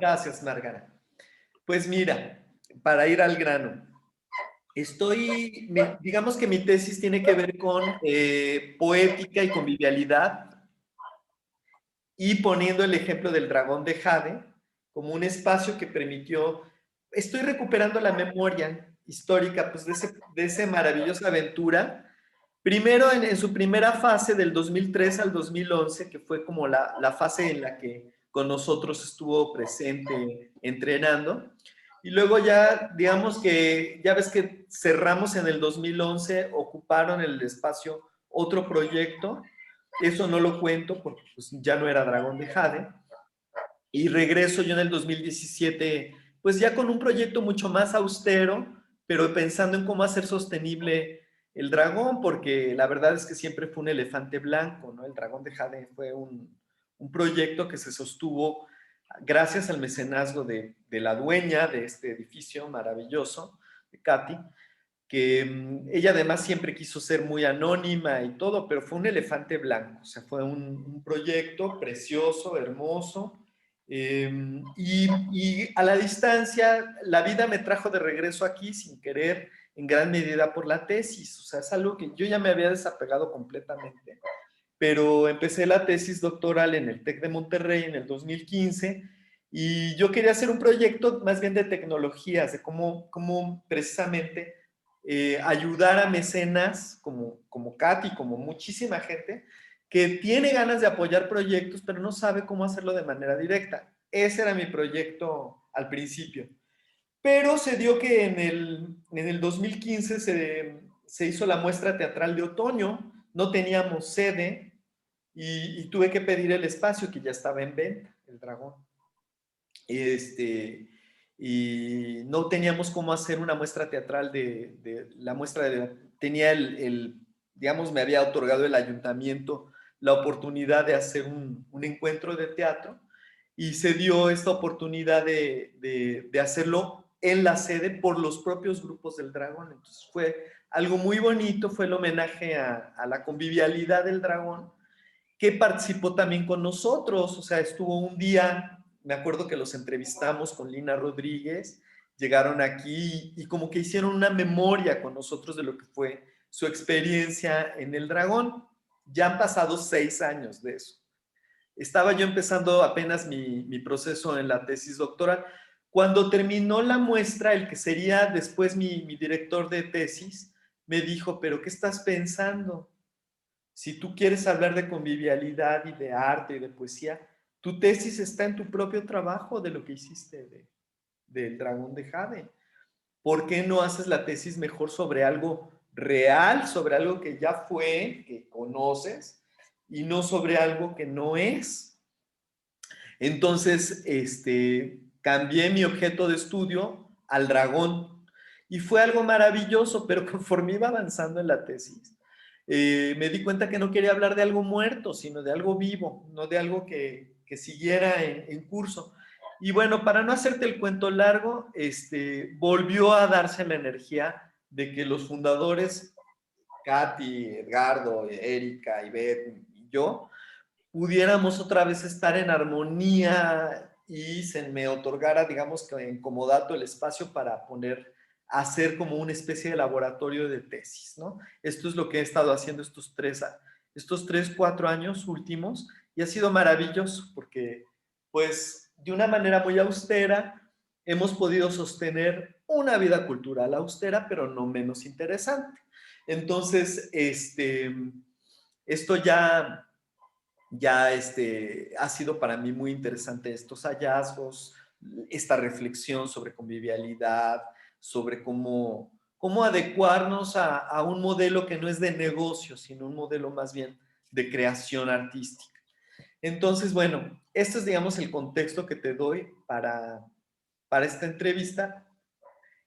Gracias, Márgara. Pues mira, para ir al grano, digamos que mi tesis tiene que ver con poética y convivialidad y poniendo el ejemplo del dragón de Jade como un espacio que permitió, estoy recuperando la memoria histórica pues, de esa maravillosa aventura. Primero, en su primera fase, del 2003 al 2011, que fue como la fase en la que con nosotros estuvo presente entrenando. Y luego ya, digamos que, ya ves que cerramos en el 2011, ocuparon el espacio otro proyecto. Eso no lo cuento porque pues, ya no era Dragón de Jade. Y regreso yo en el 2017, pues ya con un proyecto mucho más austero, pero pensando en cómo hacer sostenible el dragón, porque la verdad es que siempre fue un elefante blanco, ¿no? El dragón de Jade fue un proyecto que se sostuvo gracias al mecenazgo de la dueña de este edificio maravilloso, de Katy, que ella además siempre quiso ser muy anónima y todo, pero fue un elefante blanco, o sea, fue un proyecto precioso, hermoso, y a la distancia, la vida me trajo de regreso aquí sin querer, en gran medida por la tesis, o sea, es algo que yo ya me había desapegado completamente, pero empecé la tesis doctoral en el TEC de Monterrey en el 2015 y yo quería hacer un proyecto más bien de tecnologías, de cómo precisamente ayudar a mecenas como Katy, como muchísima gente, que tiene ganas de apoyar proyectos, pero no sabe cómo hacerlo de manera directa. Ese era mi proyecto al principio. Pero se dio que en el 2015 se hizo la muestra teatral de otoño, no teníamos sede y tuve que pedir el espacio que ya estaba en venta, el dragón. Este, y no teníamos cómo hacer una muestra teatral de la muestra tenía digamos, me había otorgado el ayuntamiento la oportunidad de hacer un encuentro de teatro y se dio esta oportunidad de hacerlo en la sede por los propios grupos del dragón. Entonces fue algo muy bonito, fue el homenaje a la convivialidad del dragón que participó también con nosotros, o sea, estuvo un día, me acuerdo que los entrevistamos con Lina Rodríguez, llegaron aquí y como que hicieron una memoria con nosotros de lo que fue su experiencia en el Dragón. Ya han pasado 6 años de eso. Estaba yo empezando apenas mi proceso en la tesis doctoral. Cuando terminó la muestra, el que sería después mi director de tesis, me dijo, pero ¿qué estás pensando? Si tú quieres hablar de convivialidad y de arte y de poesía, tu tesis está en tu propio trabajo de lo que hiciste del Dragón de Jade. ¿Por qué no haces la tesis mejor sobre algo real, sobre algo que ya fue, que conoces, y no sobre algo que no es? Entonces, cambié mi objeto de estudio al dragón y fue algo maravilloso, pero conforme iba avanzando en la tesis, me di cuenta que no quería hablar de algo muerto, sino de algo vivo, no de algo que siguiera en curso. Y bueno, para no hacerte el cuento largo, volvió a darse la energía de que los fundadores, Katy, Edgardo, Erika, Ivette y yo, pudiéramos otra vez estar en armonía y se me otorgara, digamos que en comodato el espacio para poner, hacer como una especie de laboratorio de tesis, ¿no? Esto es lo que he estado haciendo estos 3, 4 años últimos y ha sido maravilloso porque, pues, de una manera muy austera hemos podido sostener una vida cultural austera, pero no menos interesante. Entonces, esto ya ha sido para mí muy interesante estos hallazgos, esta reflexión sobre convivialidad, sobre cómo adecuarnos a un modelo que no es de negocio, sino un modelo más bien de creación artística. Entonces, bueno, este es, digamos, el contexto que te doy para esta entrevista.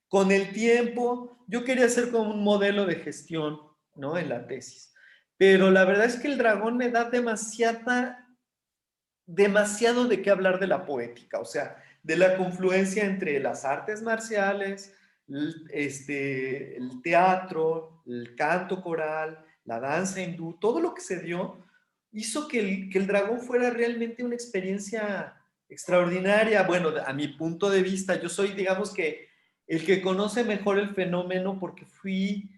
Con el tiempo, yo quería hacer como un modelo de gestión, ¿no? En la tesis. Pero la verdad es que el dragón me da demasiado de qué hablar de la poética, o sea, de la confluencia entre las artes marciales, el teatro, el canto coral, la danza hindú, todo lo que se dio hizo que el dragón fuera realmente una experiencia extraordinaria. Bueno, a mi punto de vista, yo soy, digamos que, el que conoce mejor el fenómeno porque fui,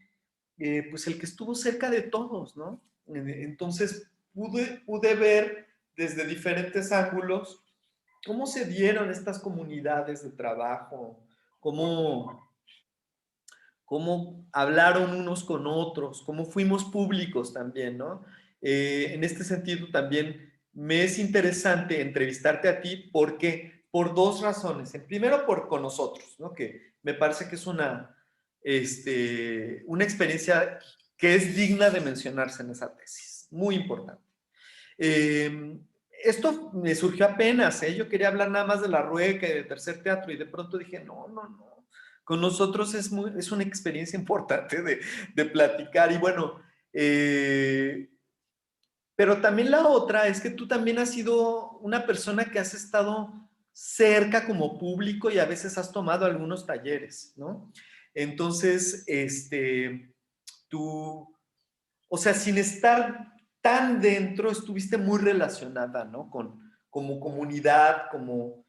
pues, el que estuvo cerca de todos, ¿no? Entonces, pude ver desde diferentes ángulos cómo se dieron estas comunidades de trabajo, cómo, cómo hablaron unos con otros, cómo fuimos públicos también, ¿no? En este sentido también me es interesante entrevistarte a ti porque por dos razones. Primero, con nosotros, ¿no? Que me parece que es una experiencia que es digna de mencionarse en esa tesis. Muy importante. Eh, Esto me surgió apenas, ¿eh? Yo quería hablar nada más de la Rueca y de Tercer Teatro y de pronto dije, no, no, no. Con nosotros es una experiencia importante de platicar y bueno, pero también la otra es que tú también has sido una persona que has estado cerca como público y a veces has tomado algunos talleres, ¿no? Entonces, tú, o sea, sin estar tan dentro, estuviste muy relacionada, ¿no? Como comunidad, como...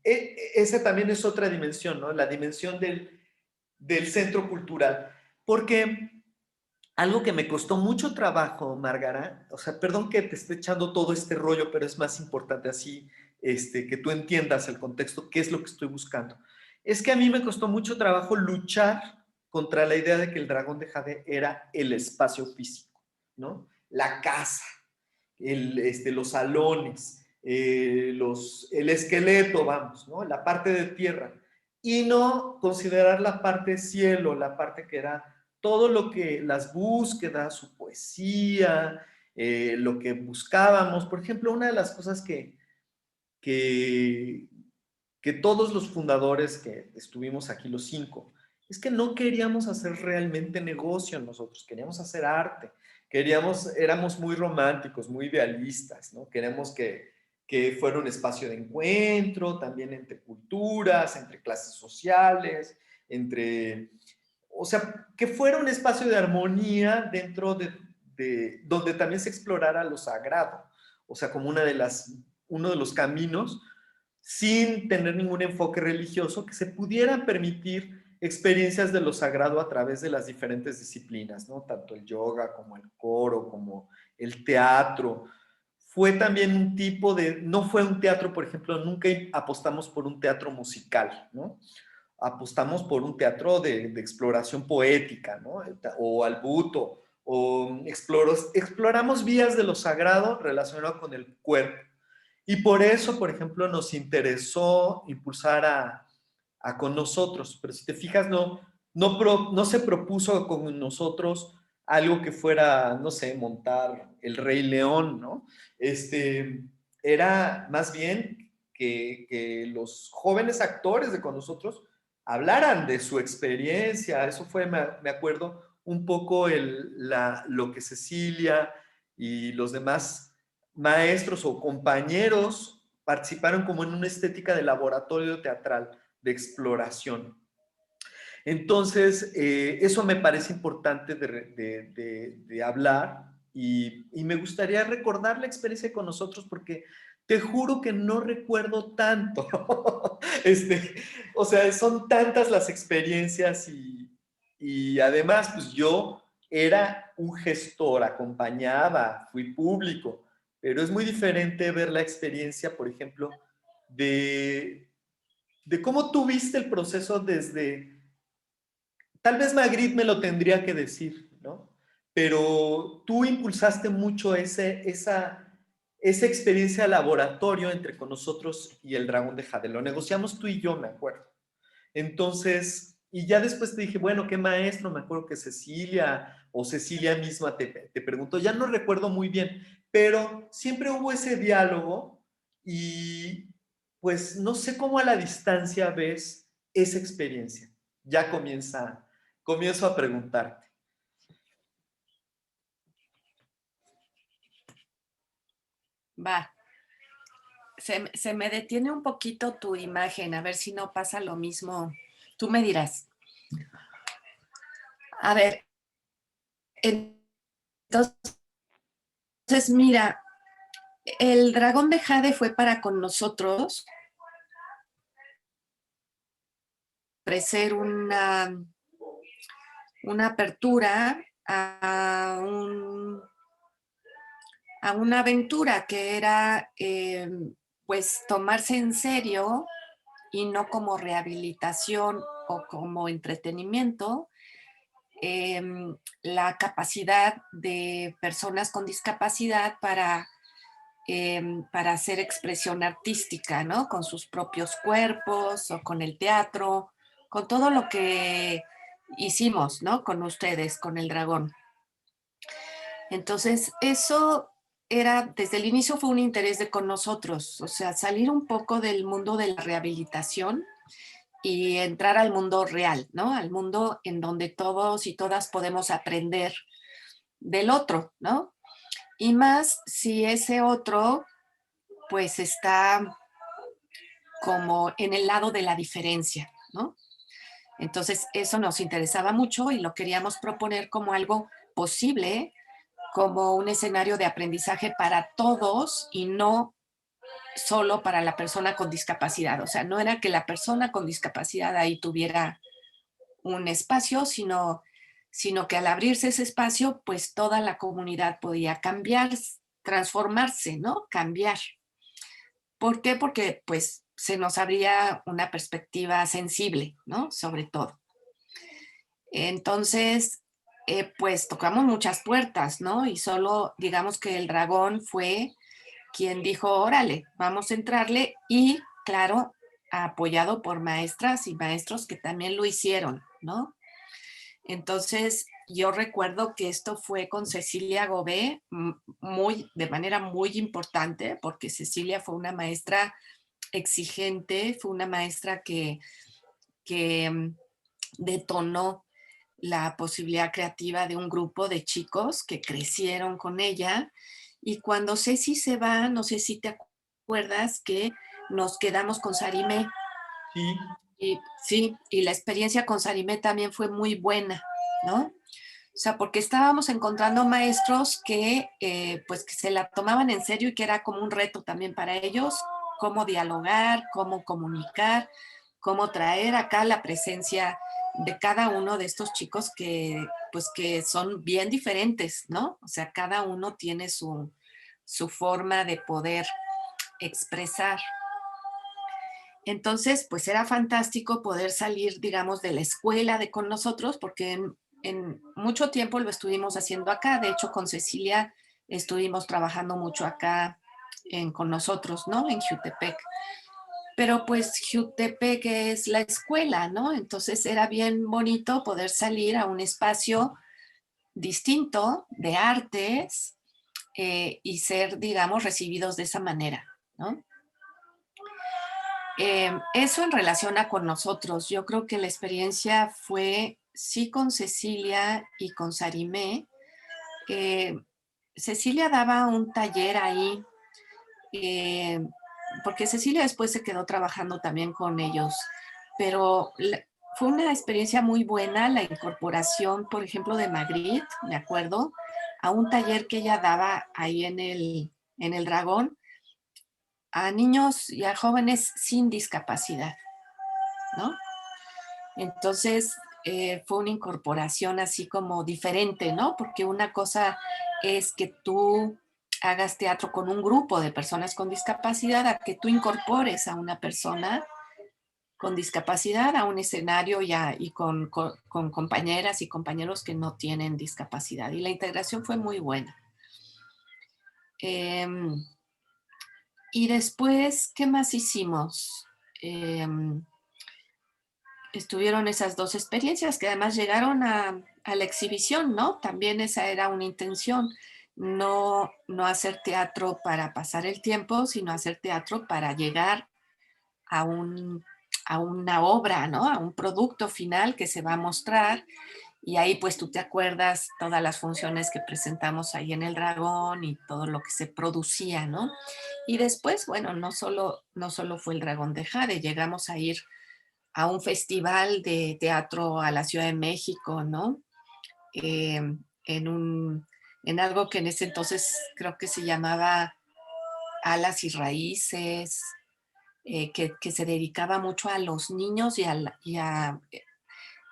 esa también es otra dimensión, ¿no? La dimensión del centro cultural. Porque algo que me costó mucho trabajo, Margara, o sea, perdón que te esté echando todo este rollo, pero es más importante así, que tú entiendas el contexto, qué es lo que estoy buscando. Es que a mí me costó mucho trabajo luchar contra la idea de que el Dragón de Jade era el espacio físico, ¿no? La casa, los salones, el esqueleto, vamos, ¿no? La parte de tierra. Y no considerar la parte cielo, la parte que era todo lo que las búsquedas, su poesía, lo que buscábamos. Por ejemplo, una de las cosas que, que todos los fundadores que estuvimos aquí, los 5, es que no queríamos hacer realmente negocio nosotros, queríamos hacer arte, éramos muy románticos, muy idealistas, ¿no? Queremos que fuera un espacio de encuentro, también entre culturas, entre clases sociales, o sea, que fuera un espacio de armonía dentro de donde también se explorara lo sagrado, o sea, como uno de los caminos sin tener ningún enfoque religioso, que se pudieran permitir experiencias de lo sagrado a través de las diferentes disciplinas, ¿no? Tanto el yoga como el coro, como el teatro. Fue también un tipo no fue un teatro, por ejemplo, nunca apostamos por un teatro musical, ¿no? Apostamos por un teatro de exploración poética, ¿no? O al buto, o exploramos vías de lo sagrado relacionado con el cuerpo. Y por eso, por ejemplo, nos interesó impulsar con nosotros. Pero si te fijas, no se propuso con nosotros algo que fuera, no sé, montar el Rey León, ¿no? Era más bien que los jóvenes actores de con nosotros hablaran de su experiencia. Eso fue, me acuerdo, un poco lo que Cecilia y los demás maestros o compañeros participaron como en una estética de laboratorio teatral, de exploración. Entonces, eso me parece importante de hablar y me gustaría recordar la experiencia con nosotros porque te juro que no recuerdo tanto. este, o sea, son tantas las experiencias y además, pues yo era un gestor, acompañaba, fui público, pero es muy diferente ver la experiencia, por ejemplo, de cómo tuviste el proceso desde tal vez Magritte me lo tendría que decir, ¿no? Pero tú impulsaste mucho esa experiencia de laboratorio entre con nosotros y el Dragón de Jade. Lo negociamos tú y yo, me acuerdo. Entonces, y ya después te dije, bueno, ¿qué maestro? Me acuerdo que Cecilia o Cecilia misma te preguntó, ya no recuerdo muy bien, pero siempre hubo ese diálogo y pues no sé cómo a la distancia ves esa experiencia. Ya comienzo a preguntarte. Va, se me detiene un poquito tu imagen, a ver si no pasa lo mismo. Tú me dirás. A ver, entonces mira, El dragón de Jade fue para con nosotros ofrecer una apertura a una aventura que era pues tomarse en serio y no como rehabilitación o como entretenimiento, eh, la capacidad de personas con discapacidad para hacer expresión artística, ¿no? Con sus propios cuerpos o con el teatro, con todo lo que hicimos, ¿no? Con ustedes, con el dragón. Entonces, eso era, desde el inicio fue un interés de con nosotros, o sea, salir un poco del mundo de la rehabilitación y entrar al mundo real, ¿no? Al mundo en donde todos y todas podemos aprender del otro, ¿no? Y más si ese otro, pues está como en el lado de la diferencia, ¿no? Entonces, eso nos interesaba mucho y lo queríamos proponer como algo posible, como un escenario de aprendizaje para todos y no solo para la persona con discapacidad. O sea, no era que la persona con discapacidad ahí tuviera un espacio, sino que al abrirse ese espacio, pues toda la comunidad podía cambiar, transformarse, ¿no? Cambiar. ¿Por qué? Porque pues se nos abría una perspectiva sensible, ¿no? Sobre todo. Entonces, pues tocamos muchas puertas, ¿no? Y solo digamos que el dragón fue quien dijo, órale, vamos a entrarle y, claro, apoyado por maestras y maestros que también lo hicieron, ¿no? Entonces, yo recuerdo que esto fue con Cecilia Gobé de manera muy importante, porque Cecilia fue una maestra exigente, fue una maestra que detonó la posibilidad creativa de un grupo de chicos que crecieron con ella. Y cuando Ceci se va, no sé si te acuerdas que nos quedamos con Sarimé. Sí, Y sí, y la experiencia con Sarimé también fue muy buena, ¿no? O sea, porque estábamos encontrando maestros pues, que se la tomaban en serio y que era como un reto también para ellos, cómo dialogar, cómo comunicar, cómo traer acá la presencia de cada uno de estos chicos pues, que son bien diferentes, ¿no? O sea, cada uno tiene su forma de poder expresar. Entonces, pues era fantástico poder salir, digamos, de la escuela con nosotros, porque en mucho tiempo lo estuvimos haciendo acá. De hecho, con Cecilia estuvimos trabajando mucho acá con nosotros, ¿no? En Jutepec. Pero pues Jutepec es la escuela, ¿no? Entonces era bien bonito poder salir a un espacio distinto de artes y ser, digamos, recibidos de esa manera, ¿no? Eso en relación a con nosotros. Yo creo que la experiencia fue sí con Cecilia y con Sarimé. Eh, Cecilia daba un taller ahí, eh, porque Cecilia después se quedó trabajando también con ellos, pero fue una experiencia muy buena la incorporación, por ejemplo, de Magritte, me acuerdo, a un taller que ella daba ahí en el Dragón a niños y a jóvenes sin discapacidad, ¿no? Entonces, fue una incorporación así como diferente, ¿no? Porque una cosa es que tú hagas teatro con un grupo de personas con discapacidad, a que tú incorpores a una persona con discapacidad a un escenario y con compañeras y compañeros que no tienen discapacidad. Y la integración fue muy buena. Y después, ¿qué más hicimos? Estuvieron esas dos experiencias que además llegaron a la exhibición, ¿no? También esa era una intención, no hacer teatro para pasar el tiempo, sino hacer teatro para llegar a, a una obra, ¿no? A un producto final que se va a mostrar. Y ahí pues tú te acuerdas todas las funciones que presentamos ahí en el Dragón y todo lo que se producía, ¿no? Y después, bueno, no solo fue el Dragón de Jade, llegamos a ir a un festival de teatro a la Ciudad de México, ¿no? Eh, en, un, en algo que en ese entonces creo que se llamaba Alas y Raíces, que se dedicaba mucho a los niños y a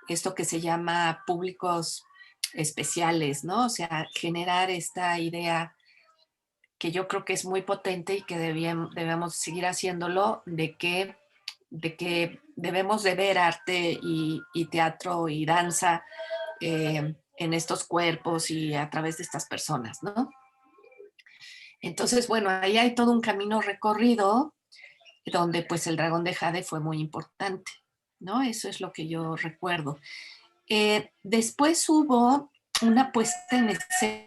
esto que se llama públicos especiales, ¿no? O sea, generar esta idea que yo creo que es muy potente y que debemos seguir haciéndolo, de que debemos de ver arte y teatro y danza en estos cuerpos y a través de estas personas, ¿no? Entonces, bueno, ahí hay todo un camino recorrido donde pues el dragón de Jade fue muy importante, ¿no? Eso es lo que yo recuerdo. Después hubo una puesta en escena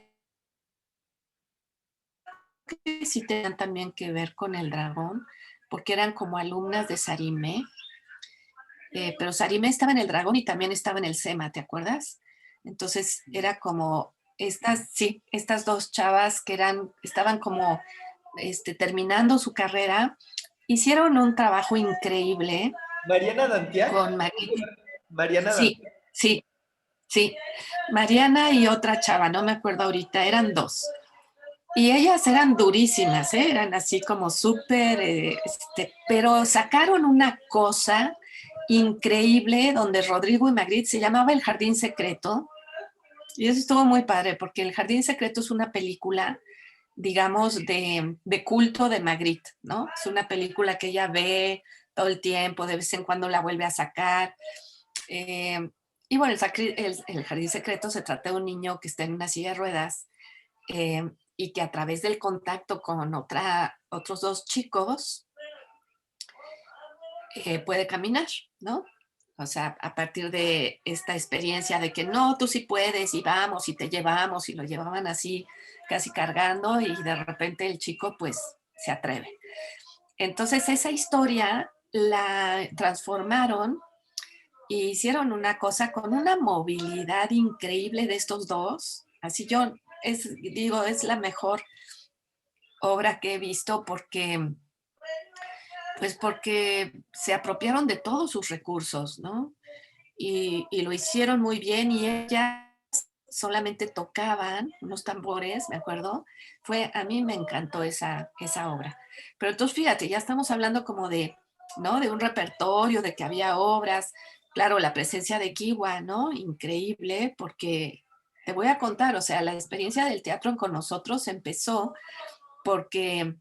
que sí tenían también que ver con el dragón, porque eran como alumnas de Sarime, pero Sarime estaba en el dragón y también estaba en el SEMA, ¿te acuerdas? Entonces era como estas dos chavas que estaban como terminando su carrera, hicieron un trabajo increíble Mariana Dantiac. con Marita. Mariana Sí, Dantiac. sí, sí. Mariana y otra chava, no me acuerdo ahorita, eran dos. Y ellas eran durísimas, ¿eh? Eran así como súper, pero sacaron una cosa increíble donde Rodrigo y Magritte se llamaba El Jardín Secreto. Y eso estuvo muy padre, porque El Jardín Secreto es una película, digamos, de culto de Magritte, ¿no? Es una película que ella ve todo el tiempo, de vez en cuando la vuelve a sacar. Eh, y bueno, el Jardín Secreto se trata de un niño que está en una silla de ruedas y que a través del contacto con otros dos chicos puede caminar, ¿no? O sea, a partir de esta experiencia de que no, tú sí puedes y vamos y te llevamos y lo llevaban así casi cargando y de repente el chico pues se atreve. Entonces esa historia la transformaron e hicieron una cosa con una movilidad increíble de estos dos. Así digo, es la mejor obra que he visto porque se apropiaron de todos sus recursos, ¿no? Y lo hicieron muy bien y ellas solamente tocaban unos tambores, me acuerdo. A mí me encantó esa obra. Pero entonces fíjate, ya estamos hablando como ¿no? De un repertorio, de que había obras. Claro, la presencia de Kiwa, ¿no? Increíble, porque te voy a contar, o sea, la experiencia del teatro con nosotros empezó porque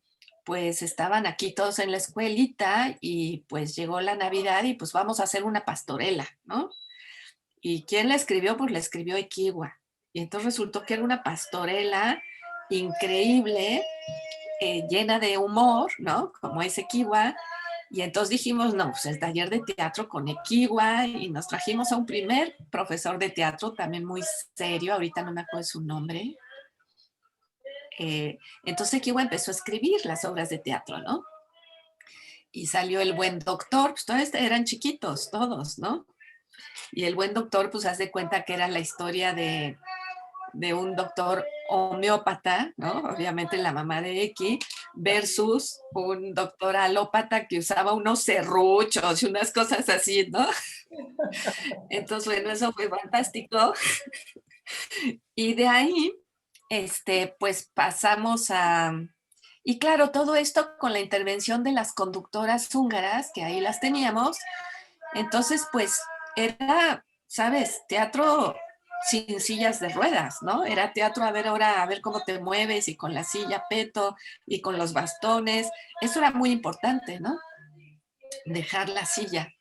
pues estaban aquí todos en la escuelita y pues llegó la Navidad y pues vamos a hacer una pastorela, ¿no? ¿Y quién la escribió? Pues la escribió Equiwa. Y entonces resultó que era una pastorela increíble, llena de humor, ¿no? Como es Equiwa. Y entonces dijimos, no, pues el taller de teatro con Equiwa y nos trajimos a un primer profesor de teatro también muy serio, ahorita no me acuerdo su nombre, entonces Kiwa empezó a escribir las obras de teatro, ¿no? Y salió El Buen Doctor, pues todos eran chiquitos, todos, ¿no? Y El Buen Doctor, pues haz de cuenta que era la historia de un doctor homeópata, ¿no? Obviamente la mamá de X, versus un doctor alópata que usaba unos serruchos y unas cosas así, ¿no? Entonces, bueno, eso fue fantástico. Y de ahí, pues pasamos y claro, todo esto con la intervención de las conductoras húngaras, que ahí las teníamos. Entonces, pues era, ¿sabes? Teatro sin sillas de ruedas, ¿no? Era teatro a ver cómo te mueves y con la silla peto y con los bastones. Eso era muy importante, ¿no? Dejar la silla.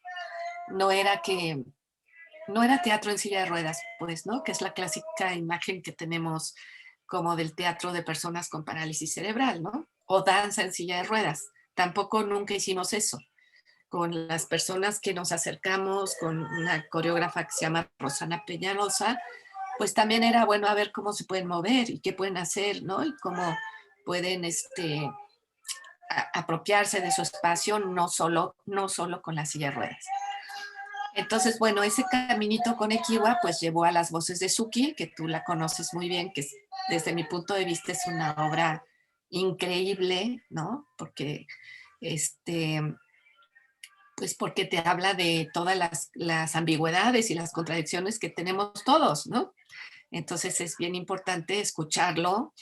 No era que, no era teatro en silla de ruedas, pues, ¿no? Que es la clásica imagen que tenemos como del teatro de personas con parálisis cerebral, ¿no? O danza en silla de ruedas. Tampoco nunca hicimos eso. Con las personas que nos acercamos, con una coreógrafa que se llama Rosana Peñalosa, pues también era bueno a ver cómo se pueden mover y qué pueden hacer, ¿no? Y cómo pueden apropiarse de su espacio, no solo con la silla de ruedas. Entonces, bueno, ese caminito con Ekiwa pues llevó a las voces de Suki, que tú la conoces muy bien, que desde mi punto de vista es una obra increíble, ¿no? Porque pues porque te habla de todas las ambigüedades y las contradicciones que tenemos todos, ¿no? Entonces es bien importante escucharlo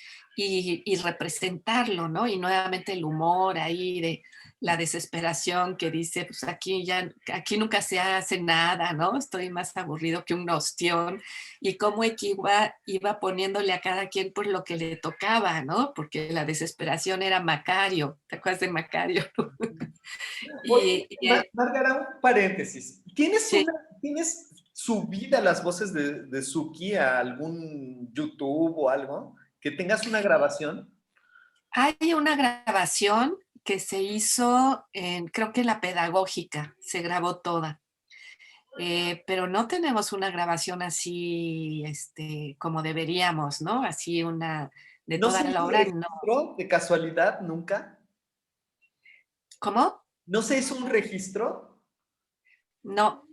y representarlo, ¿no? Y nuevamente el humor ahí de la desesperación que dice, pues aquí nunca se hace nada, ¿no? Estoy más aburrido que un ostión. Y cómo iba poniéndole a cada quien por lo que le tocaba, ¿no? Porque la desesperación era Macario, ¿te acuerdas de Macario? Oye, Y, Márgara, un paréntesis. sí, ¿Tienes subida las voces de Suki a algún YouTube o algo? ¿Que tengas una grabación? hay una grabación que se hizo creo que la pedagógica, se grabó toda. Pero no tenemos una grabación así, como deberíamos, ¿no? Así una de ¿No toda se hizo la un obra, no. registro de casualidad nunca? ¿Cómo? ¿No se hizo un registro? No.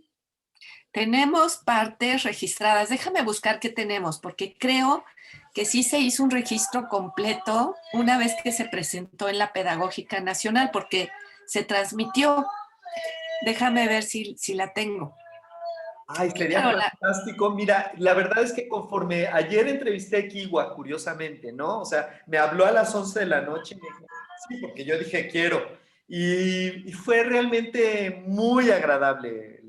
Tenemos partes registradas. Déjame buscar qué tenemos, porque creo que sí se hizo un registro completo una vez que se presentó en la Pedagógica Nacional, porque se transmitió. Déjame ver si la tengo. Ay, sería Claro, fantástico. Mira, la verdad es que conforme ayer entrevisté a Kiwa, curiosamente, ¿no? O sea, me habló a las 11 de la noche y me dijo, sí, porque yo dije, quiero. Y fue realmente muy agradable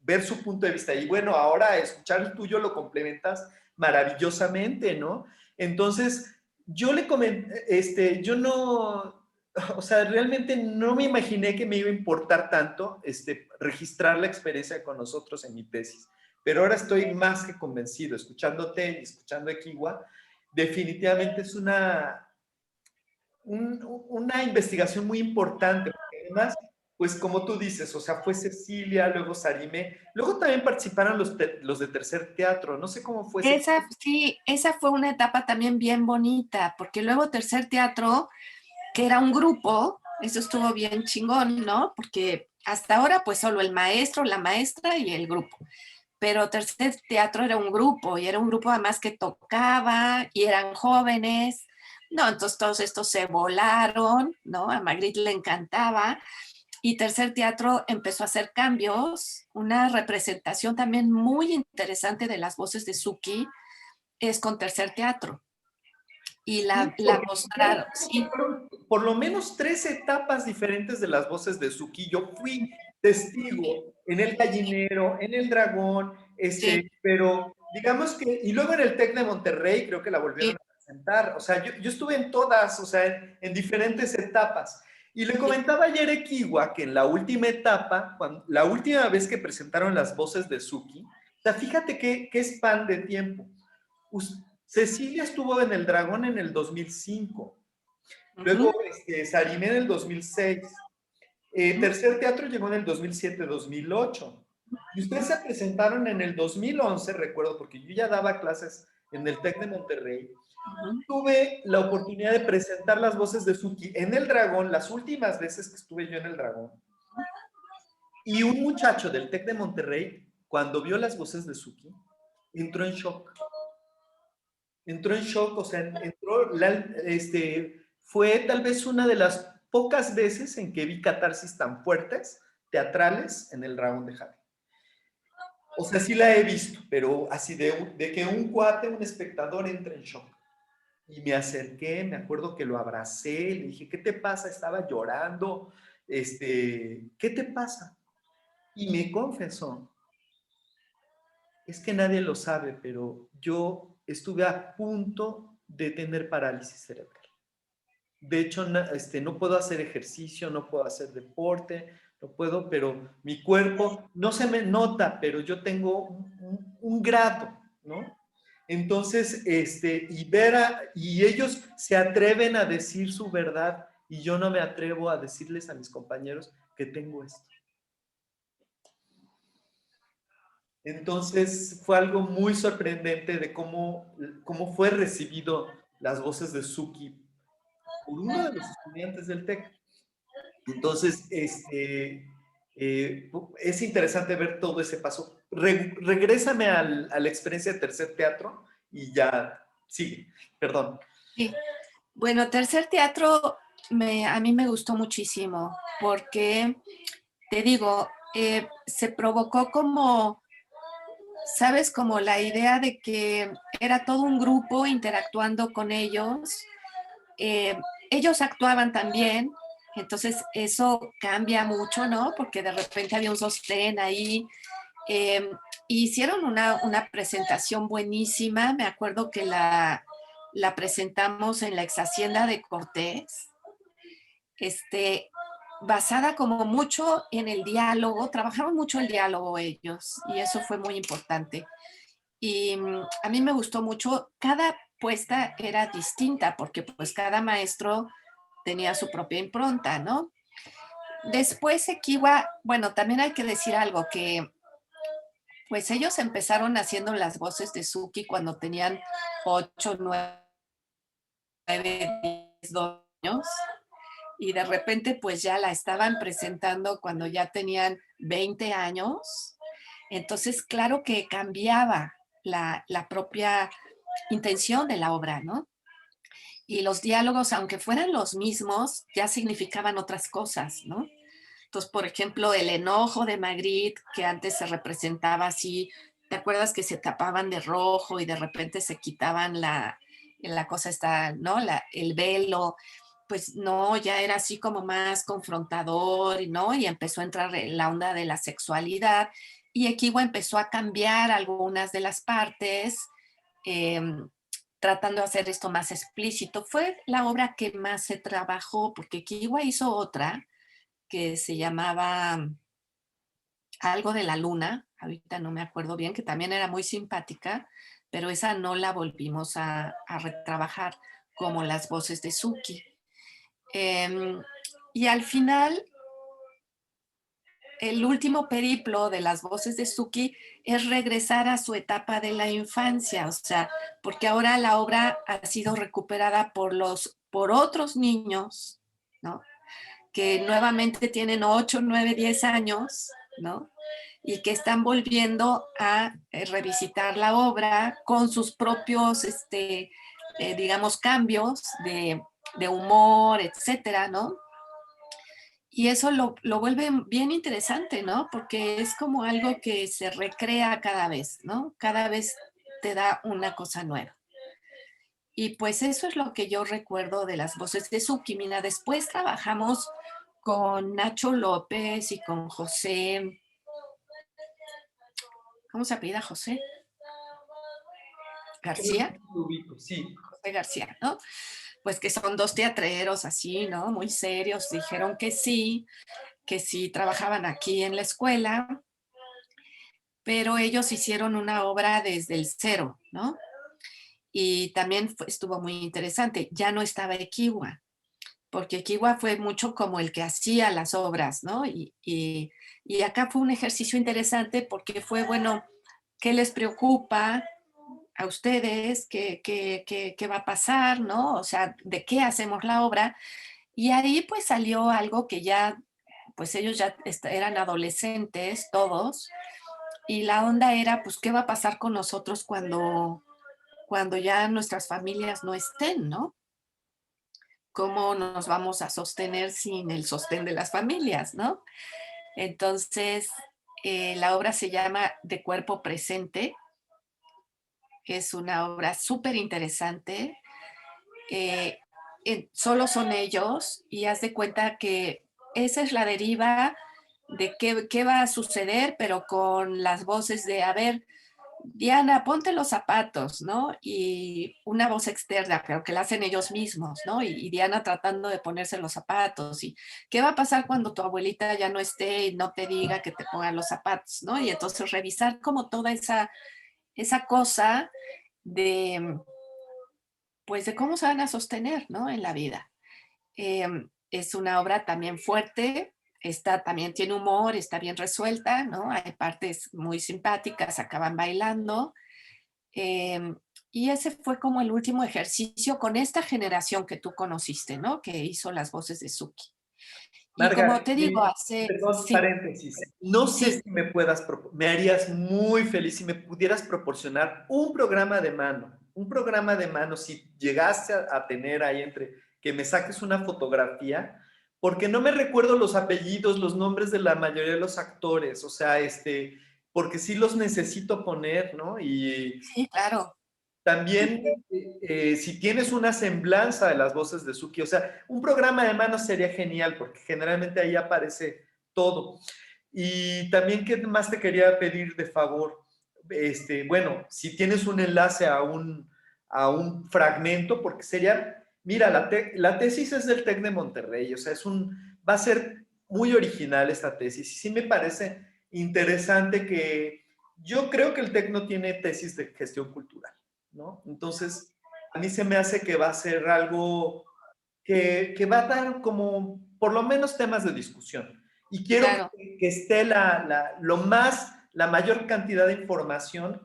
ver su punto de vista. Y bueno, ahora escuchar el tuyo lo complementas maravillosamente, ¿no? Entonces, yo le comenté, yo no, o sea, realmente no me imaginé que me iba a importar tanto registrar la experiencia con nosotros en mi tesis. Pero ahora estoy más que convencido, escuchándote y escuchando a Kiwa, definitivamente es una investigación muy importante, porque además, pues como tú dices, o sea, fue Cecilia, luego Sarime, luego también participaron los de Tercer Teatro, no sé cómo fue ese. esa sí, esa fue una etapa también bien bonita, porque luego Tercer Teatro, que era un grupo, eso estuvo bien chingón, ¿no? Porque hasta ahora pues solo el maestro, la maestra y el grupo. Pero Tercer Teatro era un grupo y era un grupo además que tocaba y eran jóvenes. No, entonces todos estos se volaron, ¿no? A Magritte le encantaba y Tercer Teatro empezó a hacer cambios. Una representación también muy interesante de las voces de Suki es con Tercer Teatro. Y Sí, la porque mostraron, sí, fueron por lo menos 3 etapas diferentes de las voces de Suki. Yo fui testigo en el Gallinero, en el Dragón, sí, pero digamos que, y luego en el TEC de Monterrey creo que la sí, volvieron a presentar. O sea, yo estuve en todas, o sea, en diferentes etapas. Y le sí. comentaba ayer a Ekiwa que en la última etapa, la última vez que presentaron las voces de Suki, o sea, fíjate qué span de tiempo. Cecilia estuvo en el Dragón en el 2005. Luego, Uh-huh, Sarime en el 2006. Tercer Teatro llegó en el 2007-2008. Y ustedes se presentaron en el 2011, recuerdo, porque yo ya daba clases en el TEC de Monterrey. uh-huh. Tuve la oportunidad de presentar las voces de Suki en el Dragón, las últimas veces que estuve yo en el Dragón. Y un muchacho del TEC de Monterrey, cuando vio las voces de Suki, entró en shock. Entró en shock, o sea, fue tal vez una de las pocas veces en que vi catarsis tan fuertes, teatrales, en el Dragón de Javi. O sea, sí la he visto, pero así de que un cuate, un espectador entra en shock. Y me acerqué, me acuerdo que lo abracé, le dije, ¿qué te pasa? Estaba llorando, ¿qué te pasa? Y me confesó, es que nadie lo sabe, pero yo estuve a punto de tener parálisis cerebral. De hecho, no puedo hacer ejercicio, no puedo hacer deporte, no puedo, pero mi cuerpo no se me nota, pero yo tengo un grado, ¿no? Entonces, y ellos se atreven a decir su verdad y yo no me atrevo a decirles a mis compañeros que tengo esto. Entonces, fue algo muy sorprendente de cómo fue recibido las voces de Suki por uno de los estudiantes del TEC. Entonces, es interesante ver todo ese paso. Regrésame a la experiencia de Tercer Teatro y ya sigue. Perdón. Sí. Bueno, Tercer Teatro a mí me gustó muchísimo porque, te digo, se provocó como ¿sabes? Como la idea de que era todo un grupo interactuando con ellos. Eh, Ellos actuaban también, entonces eso cambia mucho, ¿no? Porque de repente había un sostén ahí. Eh, Hicieron una presentación buenísima. Me acuerdo que la presentamos en la ex hacienda de Cortés, este, basada como mucho en el diálogo. Trabajaron mucho el diálogo ellos y eso fue muy importante. Y a mí me gustó mucho. Cada puesta era distinta porque pues cada maestro tenía su propia impronta, ¿no? Después Equiwa, bueno, también hay que decir algo, que pues ellos empezaron haciendo las voces de Suki cuando tenían 8, 9, 10 años, y de repente pues ya la estaban presentando cuando ya tenían 20 años. Entonces, claro que cambiaba la propia intención de la obra, ¿no? Y los diálogos, aunque fueran los mismos, ya significaban otras cosas, ¿no? Entonces, por ejemplo, el enojo de Magritte, que antes se representaba así, ¿te acuerdas que se tapaban de rojo y de repente se quitaban la cosa esta, ¿no? El velo, pues no, ya era así como más confrontador, ¿no? Y empezó a entrar en la onda de la sexualidad y Equiwa empezó a cambiar algunas de las partes, eh, tratando de hacer esto más explícito. Fue la obra que más se trabajó, porque Equiwa hizo otra que se llamaba algo de la luna, ahorita no me acuerdo bien, que también era muy simpática, pero esa no la volvimos a retrabajar como las voces de Suki. Y al final, el último periplo de las voces de Suki es regresar a su etapa de la infancia, o sea, porque ahora la obra ha sido recuperada por otros niños, ¿no? Que nuevamente tienen 8, 9, 10 años, ¿no? Y que están volviendo a revisitar la obra con sus propios, digamos, cambios de humor, etcétera, ¿no? Y eso lo vuelve bien interesante, ¿no? Porque es como algo que se recrea cada vez, ¿no? Cada vez te da una cosa nueva. Y pues eso es lo que yo recuerdo de las voces de Suki. Mira, después trabajamos con Nacho López y con José, ¿cómo se apellida José? García, Sí. José García, ¿no? Pues que son dos teatreros así, ¿no? Muy serios, dijeron que sí trabajaban aquí en la escuela, pero ellos hicieron una obra desde el cero, ¿no? Y también estuvo muy interesante. Ya no estaba Equiwa, porque Equiwa fue mucho como el que hacía las obras, ¿no? Y acá fue un ejercicio interesante porque fue, bueno, ¿qué les preocupa a ustedes? ¿Qué va a pasar, no? O sea, ¿de qué hacemos la obra? Y ahí pues salió algo que ya, pues ellos ya eran adolescentes todos, y la onda era, pues, ¿qué va a pasar con nosotros cuando ya nuestras familias no estén, ¿no? ¿Cómo nos vamos a sostener sin el sostén de las familias, ¿no? Entonces, la obra se llama De Cuerpo Presente. Es una obra súper interesante. Eh, Solo son ellos y haz de cuenta que esa es la deriva de qué va a suceder, pero con las voces de, a ver, Diana, ponte los zapatos, ¿no? Y una voz externa, pero que la hacen ellos mismos, ¿no? Y Diana tratando de ponerse los zapatos. ¿Y qué va a pasar cuando tu abuelita ya no esté y no te diga que te pongan los zapatos, ¿no? Y entonces revisar como toda esa cosa de, pues, de cómo se van a sostener, ¿no? En la vida. Es una obra también fuerte, también tiene humor, está bien resuelta, ¿no? Hay partes muy simpáticas, acaban bailando. Eh, y ese fue como el último ejercicio con esta generación que tú conociste, ¿no? Que hizo las voces de Suki. Y como Marga, te digo, perdón, sí, paréntesis. No sé sí, si me harías muy feliz si me pudieras proporcionar un programa de mano, si llegaste a tener ahí entre que me saques una fotografía, porque no me recuerdo los apellidos, los nombres de la mayoría de los actores, o sea, porque sí los necesito poner, ¿no? Y Sí, claro. también, si tienes una semblanza de las voces de Suki, o sea, un programa de manos sería genial, porque generalmente ahí aparece todo. Y también, ¿qué más te quería pedir de favor? Bueno, si tienes un enlace a un fragmento, porque sería, mira, la tesis es del TEC de Monterrey, o sea, va a ser muy original esta tesis, y sí me parece interesante que yo creo que el TEC no tiene tesis de gestión cultural, ¿no? Entonces, a mí se me hace que va a ser algo que va a dar como, por lo menos, temas de discusión. Y quiero Claro. que esté la mayor cantidad de información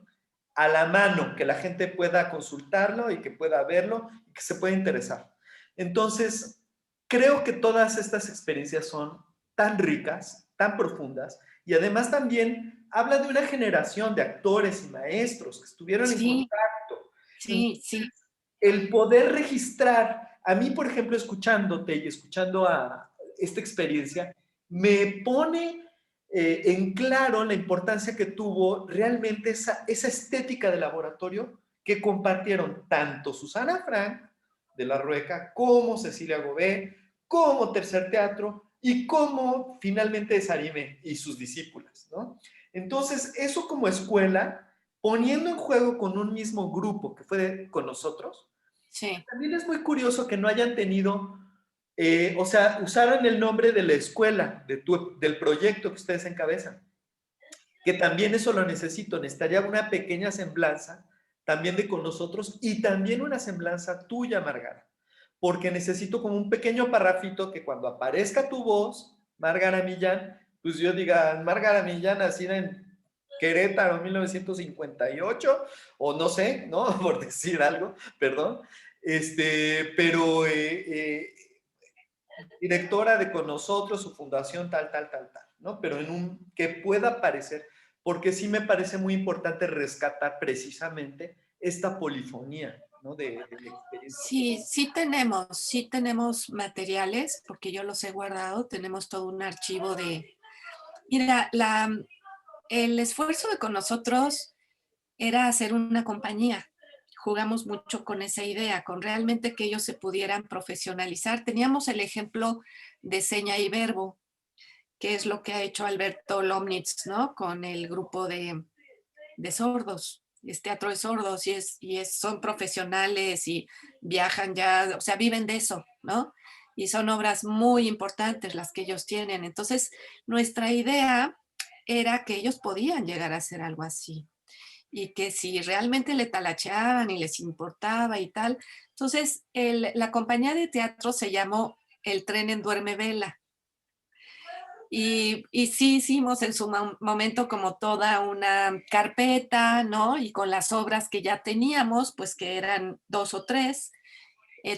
a la mano, que la gente pueda consultarlo y que pueda verlo y que se pueda interesar. Entonces, creo que todas estas experiencias son tan ricas, tan profundas, y además también habla de una generación de actores y maestros que estuvieron en Sí, contacto. sí, sí, El poder registrar, a mí, por ejemplo, escuchándote y escuchando a esta experiencia, me pone en claro la importancia que tuvo realmente esa estética de laboratorio que compartieron tanto Susana Frank de La Rueca, como Cecilia Gobé, como Tercer Teatro y como finalmente Sarime y sus discípulas, ¿no? Entonces, eso como escuela, poniendo en juego con un mismo grupo que fue con nosotros, sí, también es muy curioso que no hayan tenido, o sea, usaron el nombre de la escuela, del proyecto que ustedes encabezan, que también eso lo necesito, necesitaría una pequeña semblanza también de con nosotros y también una semblanza tuya, Margara, porque necesito como un pequeño parrafito que cuando aparezca tu voz, Margara Millán, pues yo diga, Margara Millán, nacida en Querétaro, 1958, o no sé, ¿no? Por decir algo, perdón. Pero directora de con nosotros, su fundación, tal, tal, tal, tal, ¿no? Pero que pueda aparecer, porque sí me parece muy importante rescatar precisamente esta polifonía, ¿no? De la experiencia. sí tenemos materiales, porque yo los he guardado, tenemos todo un archivo de... Mira, el esfuerzo de con nosotros era hacer una compañía. Jugamos mucho con esa idea, con realmente que ellos se pudieran profesionalizar. Teníamos el ejemplo de seña y verbo, que es lo que ha hecho Alberto Lomnitz, ¿no? Con el grupo de sordos, es teatro de sordos son profesionales y viajan ya, o sea, viven de eso, ¿no? Y son obras muy importantes las que ellos tienen. Entonces, nuestra idea era que ellos podían llegar a hacer algo así y que si realmente le talacheaban y les importaba y tal. Entonces, la compañía de teatro se llamó El Tren en Duerme Vela. Y sí hicimos en su momento como toda una carpeta, ¿no? Y con las obras que ya teníamos, pues que eran 2 o 3.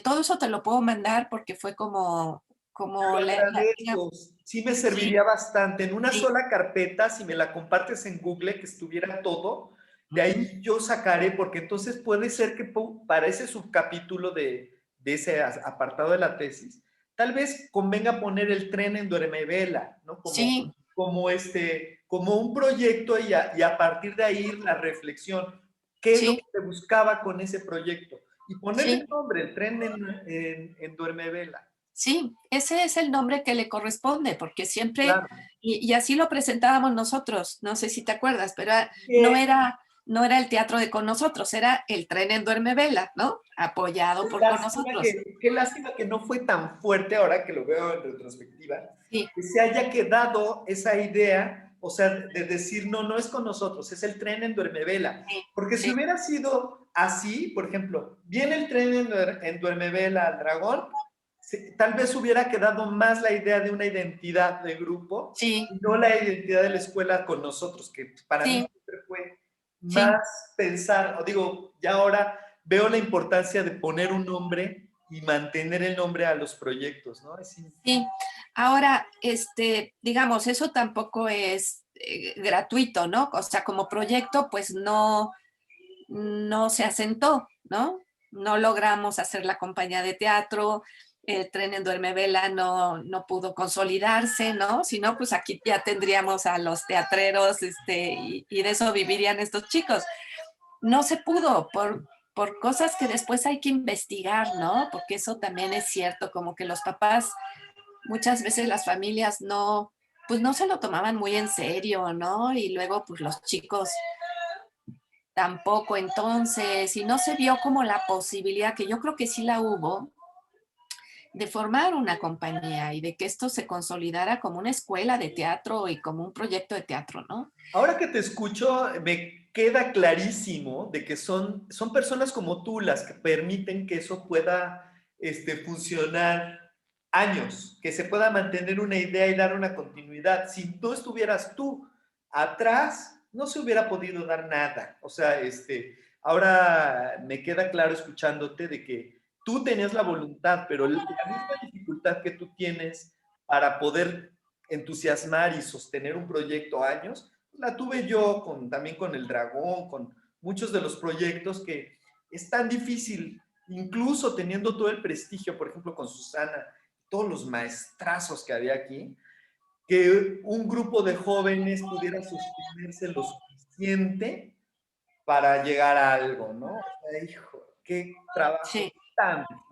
Todo eso te lo puedo mandar porque fue Te como lo agradezco. Sí me sí, serviría bastante. En una sí. sola carpeta, si me la compartes en Google, que estuviera todo, de ahí yo sacaré, porque entonces puede ser que para ese subcapítulo de ese apartado de la tesis, tal vez convenga poner el tren en Duermevela, ¿no? Sí, Como un proyecto y a partir de ahí la reflexión. ¿Qué es lo sí, que se buscaba con ese proyecto? Y ponerle el sí. nombre, el tren en Duermevela. Sí, ese es el nombre que le corresponde, porque siempre, Claro. y así lo presentábamos nosotros, no sé si te acuerdas, pero no Qué, era, no era el teatro de con nosotros, era el tren en Duerme Vela, ¿no? Apoyado por con nosotros. qué lástima que no fue tan fuerte ahora que lo veo en retrospectiva, Sí, que se haya quedado esa idea, o sea, de decir, no, no es con nosotros, es el tren en Duermevela. sí, Porque si sí, hubiera sido así, por ejemplo, viene el tren en Duermevela al dragón, tal vez hubiera quedado más la idea de una identidad de grupo sí, y no la identidad de la escuela con nosotros, que para mí sí, siempre fue sí, más pensar, o digo, ya ahora veo la importancia de poner un nombre y mantener el nombre a los proyectos, ¿no? sí. Ahora, digamos, eso tampoco es gratuito, ¿no? O sea, como proyecto, pues no se asentó, ¿no? No logramos hacer la compañía de teatro, el tren en Duermevela no pudo consolidarse, ¿no? Si no, pues aquí ya tendríamos a los teatreros, y de eso vivirían estos chicos. No se pudo por cosas que después hay que investigar, ¿no? Porque eso también es cierto, como que los papás, muchas veces las familias pues no se lo tomaban muy en serio, ¿no? Y luego pues los chicos tampoco, entonces, y no se vio como la posibilidad, que yo creo que sí la hubo, de formar una compañía y de que esto se consolidara como una escuela de teatro y como un proyecto de teatro, ¿no? Ahora que te escucho, me queda clarísimo de que son personas como tú las que permiten que eso pueda funcionar años, que se pueda mantener una idea y dar una continuidad. Si no estuvieras tú atrás, no se hubiera podido dar nada. O sea, ahora me queda claro escuchándote de que tú tenías la voluntad, pero la misma dificultad que tú tienes para poder entusiasmar y sostener un proyecto años, la tuve yo también con el Dragón, con muchos de los proyectos que es tan difícil, incluso teniendo todo el prestigio, por ejemplo, con Susana, todos los maestrazos que había aquí, que un grupo de jóvenes pudiera sostenerse lo suficiente para llegar a algo, ¿no? O sea, hijo, qué trabajo Sí, tan difícil.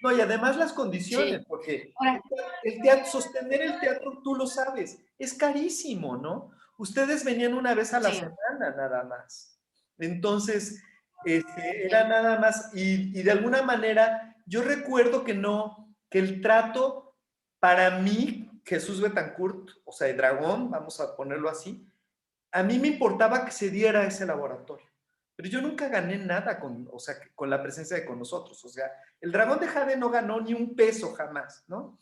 No, y además las sí. condiciones, porque Ahora, el teatro, sostener el teatro, tú lo sabes, es carísimo, ¿no? Ustedes venían una vez a la sí, semana nada más. Entonces, era sí. nada más, y de alguna manera, yo recuerdo que no, que el trato para mí, Jesús Betancourt, o sea, el Dragón, vamos a ponerlo así, a mí me importaba que se diera ese laboratorio, pero yo nunca gané nada o sea, con la presencia de con nosotros. O sea, el Dragón de Jade no ganó ni un peso jamás, ¿no?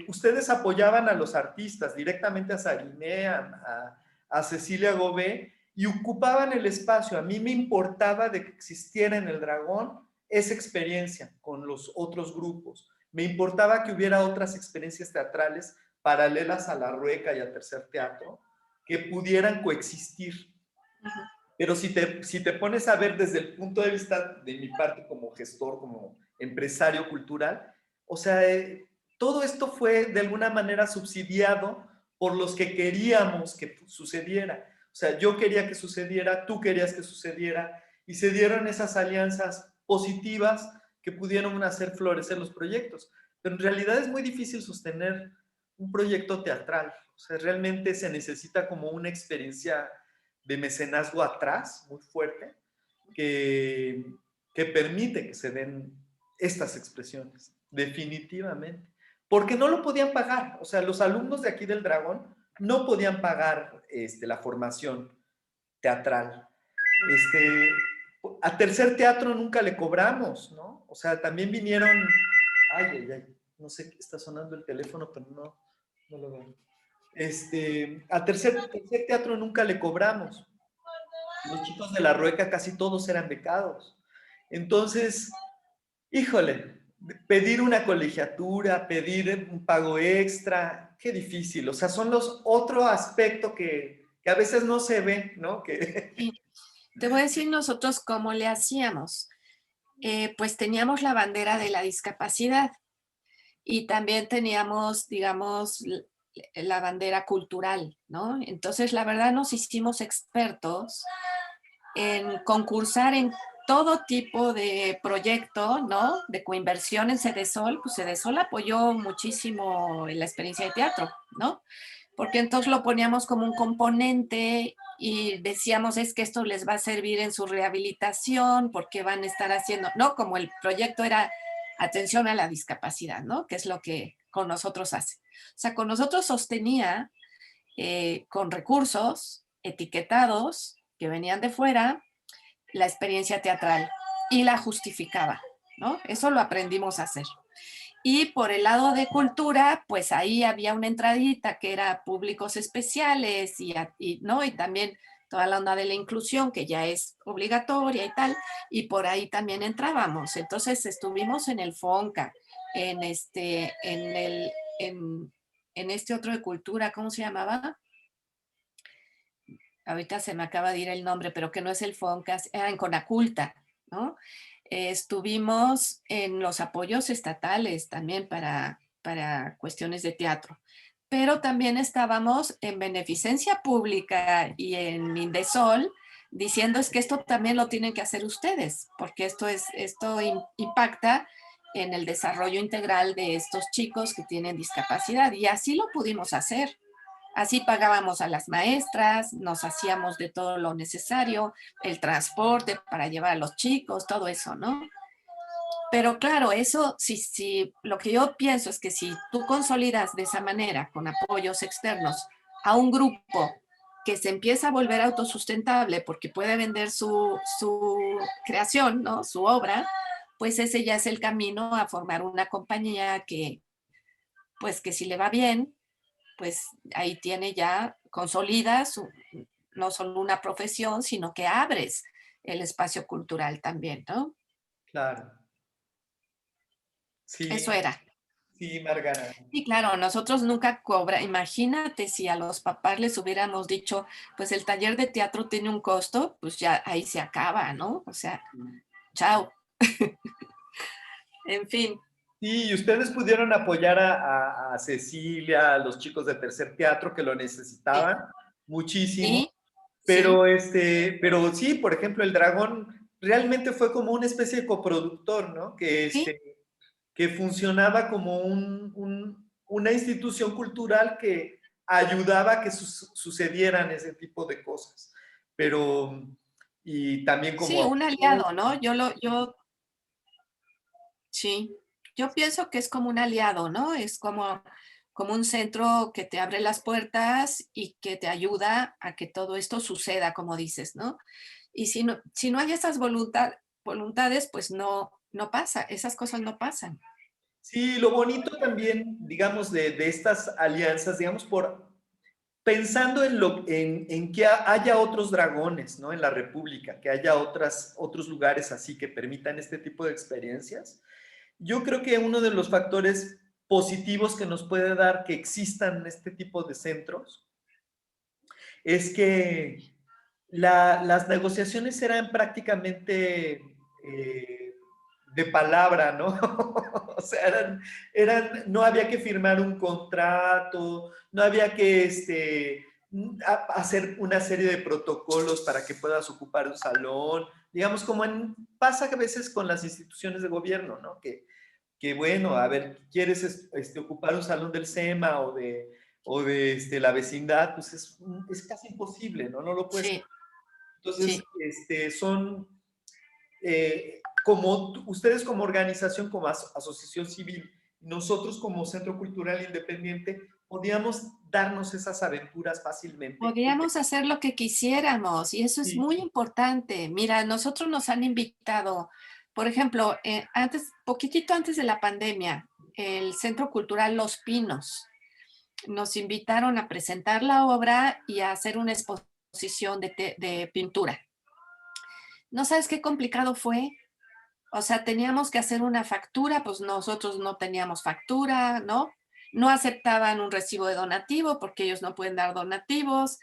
Ustedes apoyaban a los artistas, directamente a Saguiné, a Cecilia Gobé, y ocupaban el espacio. A mí me importaba de que existiera en el Dragón esa experiencia con los otros grupos. Me importaba que hubiera otras experiencias teatrales paralelas a La Rueca y a Tercer Teatro, que pudieran coexistir. Pero si te pones a ver desde el punto de vista de mi parte como gestor, como empresario cultural, o sea, todo esto fue de alguna manera subsidiado por los que queríamos que sucediera. O sea, yo quería que sucediera, tú querías que sucediera, y se dieron esas alianzas positivas que pudieron hacer florecer los proyectos. Pero en realidad es muy difícil sostener un proyecto teatral. O sea, realmente se necesita como una experiencia de mecenazgo atrás, muy fuerte, que, que permite que se den estas expresiones, definitivamente. Porque no lo podían pagar. O sea, los alumnos de aquí del Dragón no podían pagar la formación teatral. Este, a Tercer Teatro nunca le cobramos, ¿no? O sea, también vinieron, ay, ay, ay, no sé, está sonando el teléfono, pero no lo veo. A tercer Teatro nunca le cobramos. Los chicos de la Rueca casi todos eran becados. Entonces, híjole, pedir una colegiatura, pedir un pago extra, qué difícil. O sea, son los otro aspecto que a veces no se ve, ¿no? Que... Sí. Te voy a decir nosotros cómo le hacíamos. Pues teníamos la bandera de la discapacidad y también teníamos, digamos, la bandera cultural, ¿no? Entonces, la verdad nos hicimos expertos en concursar en todo tipo de proyecto, ¿no? De coinversión en Cedesol, pues Cedesol apoyó muchísimo en la experiencia de teatro, ¿no? Porque entonces lo poníamos como un componente y decíamos es que esto les va a servir en su rehabilitación porque van a estar haciendo, ¿no? Como el proyecto era atención a la discapacidad, ¿no? Que es lo que con nosotros hace. O sea, con nosotros sostenía con recursos etiquetados que venían de fuera la experiencia teatral y la justificaba, ¿no? Eso lo aprendimos a hacer. Y por el lado de cultura, pues ahí había una entradita que era públicos especiales ¿no? Y también toda la onda de la inclusión, que ya es obligatoria y tal, y por ahí también entrábamos. Entonces estuvimos en el FONCA, en este otro de cultura, ¿cómo se llamaba? Ahorita se me acaba de ir el nombre, pero que no es el FONCA, era en Conaculta, ¿no? Estuvimos en los apoyos estatales también para cuestiones de teatro, pero también estábamos en beneficencia pública y en Indesol diciendo es que esto también lo tienen que hacer ustedes, porque esto impacta en el desarrollo integral de estos chicos que tienen discapacidad y así lo pudimos hacer. Así pagábamos a las maestras, nos hacíamos de todo lo necesario, el transporte para llevar a los chicos, todo eso, ¿no? Pero claro, eso, si lo que yo pienso es que si tú consolidas de esa manera, con apoyos externos, a un grupo que se empieza a volver autosustentable porque puede vender su creación, ¿no? Su obra, pues ese ya es el camino a formar una compañía que, pues que si le va bien, pues ahí tiene ya, consolida no solo una profesión, sino que abres el espacio cultural también, ¿no? Claro. Eso Sí, era. sí, Margara. Y claro, nosotros nunca cobra. Imagínate si a los papás les hubiéramos dicho, pues el taller de teatro tiene un costo, pues ya ahí se acaba, ¿no? O sea, chao. En fin, Sí, y ustedes pudieron apoyar a Cecilia, a los chicos de Tercer Teatro que lo sí, necesitaban muchísimo, sí, sí, pero sí, por ejemplo, el Dragón realmente fue como una especie de coproductor, ¿no? sí, Que funcionaba como una institución cultural que ayudaba a que sucedieran ese tipo de cosas. Pero, y también sí, como un aliado, ¿no? Sí, yo pienso que es como un aliado, ¿no? Es como un centro que te abre las puertas y que te ayuda a que todo esto suceda, como dices, ¿no? Y si no hay esas voluntades, pues no pasa, esas cosas no pasan. sí, lo bonito también, digamos, de estas alianzas, digamos, pensando en que haya otros dragones, ¿no? En la República, que haya otros lugares así que permitan este tipo de experiencias. Yo creo que uno de los factores positivos que nos puede dar que existan este tipo de centros es que las negociaciones eran prácticamente de palabra, ¿no? O sea, no había que firmar un contrato, no había que hacer una serie de protocolos para que puedas ocupar un salón, digamos, pasa a veces con las instituciones de gobierno, ¿no? Que bueno, a ver, ¿quieres ocupar un salón del SEMA o de la vecindad? Pues es casi imposible, ¿no? No lo puedes. Sí, Entonces, sí. son como ustedes como organización, como asociación civil, nosotros como Centro Cultural Independiente, podíamos darnos esas aventuras fácilmente. Podríamos hacer lo que quisiéramos y eso es Sí, muy importante. Mira, nosotros nos han invitado, por ejemplo, poquitito antes de la pandemia, el Centro Cultural Los Pinos. Nos invitaron a presentar la obra y a hacer una exposición de pintura. ¿No sabes qué complicado fue? O sea, teníamos que hacer una factura, pues nosotros no teníamos factura, ¿no? No aceptaban un recibo de donativo porque ellos no pueden dar donativos,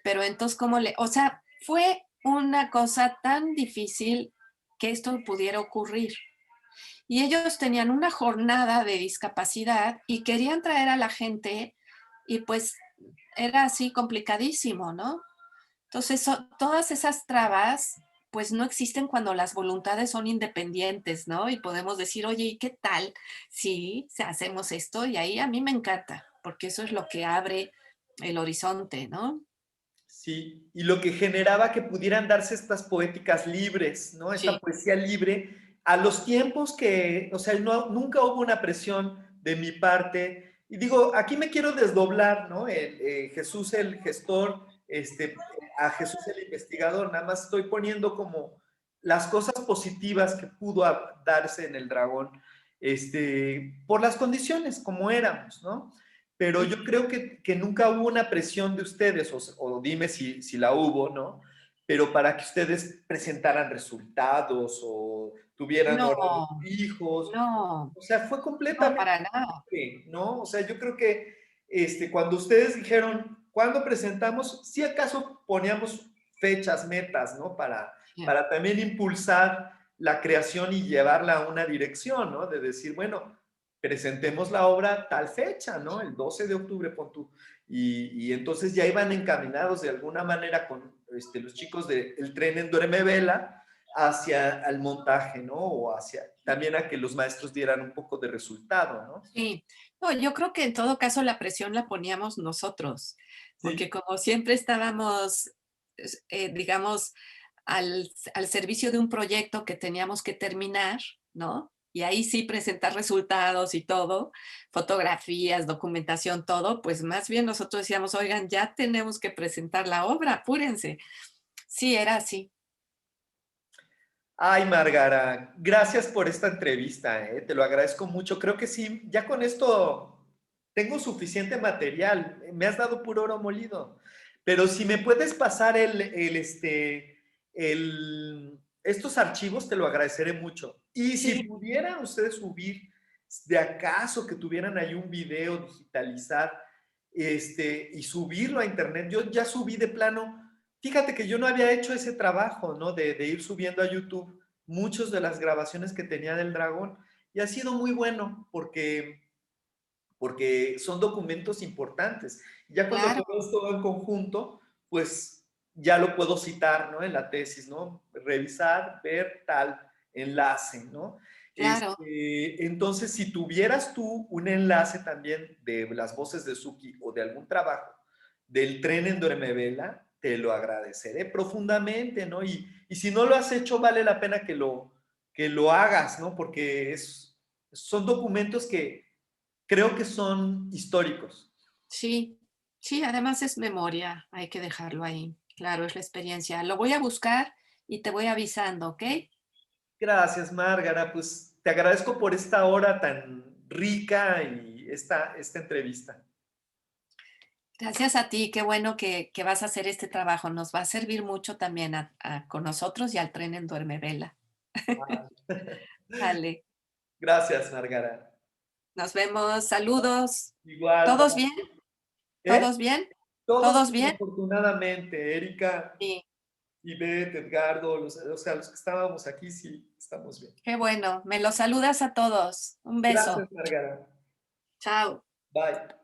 pero entonces, o sea, fue una cosa tan difícil que esto pudiera ocurrir. Y ellos tenían una jornada de discapacidad y querían traer a la gente y pues era así complicadísimo, ¿no? Entonces, todas esas trabas pues no existen cuando las voluntades son independientes, ¿no? Y podemos decir, oye, ¿y qué tal si hacemos esto? Y ahí a mí me encanta, porque eso es lo que abre el horizonte, ¿no? sí, y lo que generaba que pudieran darse estas poéticas libres, ¿no? Esta Sí, poesía libre a los tiempos o sea, nunca hubo una presión de mi parte. Y digo, aquí me quiero desdoblar, ¿no? Jesús el gestor, a Jesús el investigador, nada más estoy poniendo como las cosas positivas que pudo darse en el dragón, por las condiciones como éramos, ¿no? Pero sí. yo creo que nunca hubo una presión de ustedes, o dime si la hubo, ¿no? Pero para que ustedes presentaran resultados o tuvieran horarios No, fijos. no, O sea, fue no, completamente para nada. libre, ¿no? O sea, yo creo que cuando ustedes dijeron, ¿cuándo presentamos? Si acaso poníamos fechas, metas, ¿no? Para también impulsar. la creación y llevarla a una dirección, ¿no? De decir, bueno, presentemos la obra tal fecha, ¿no? El 12 de octubre, pon tú. Y entonces ya iban encaminados de alguna manera con los chicos de El Tren en Duerme Vela hacia el montaje, ¿no? O hacia también a que los maestros dieran un poco de resultado, ¿no? Sí. No, yo creo que en todo caso la presión la poníamos nosotros, porque Sí, como siempre estábamos, digamos, al servicio de un proyecto que teníamos que terminar, ¿no? Y ahí sí presentar resultados y todo, fotografías, documentación, todo, pues más bien nosotros decíamos, oigan, ya tenemos que presentar la obra, apúrense. Sí, era así. ay, Margara, gracias por esta entrevista, ¿eh? Te lo agradezco mucho. Creo que sí, ya con esto tengo suficiente material. Me has dado puro oro molido. Pero si me puedes pasar estos archivos, te lo agradeceré mucho. Y si Sí, pudieran ustedes subir, de acaso que tuvieran ahí un video, digitalizar, y subirlo a internet. Yo ya subí de plano. Fíjate que yo no había hecho ese trabajo, ¿no? De ir subiendo a YouTube muchas de las grabaciones que tenía del dragón y ha sido muy bueno porque son documentos importantes. Ya cuando lo claro, veo todo en conjunto, pues ya lo puedo citar, ¿no? En la tesis, ¿no? Revisar, ver tal enlace, ¿no? claro. Entonces, si tuvieras tú un enlace también de las voces de Suki o de algún trabajo del Tren en Duermevela, te lo agradeceré profundamente, ¿no? Y si no lo has hecho, vale la pena que lo hagas, ¿no? Porque son documentos que creo que son históricos. Sí, sí, además es memoria, hay que dejarlo ahí. Claro, es la experiencia. Lo voy a buscar y te voy avisando, ¿ok? Gracias, Márgara. Pues te agradezco por esta hora tan rica y esta entrevista. Gracias a ti, qué bueno que vas a hacer este trabajo. Nos va a servir mucho también con nosotros y al tren en Duerme Vela. Vale, Gracias, Márgara. nos vemos. Saludos. Igual, ¿Todos bye. bien? ¿Eh? ¿Todos bien? Todos ¿Todos bien? afortunadamente, Erika, Sí, Ivette, Edgardo, o sea, los que estábamos aquí, sí, estamos bien. qué bueno. Me los saludas a todos. Un Gracias, beso. Márgara. Chao. Bye.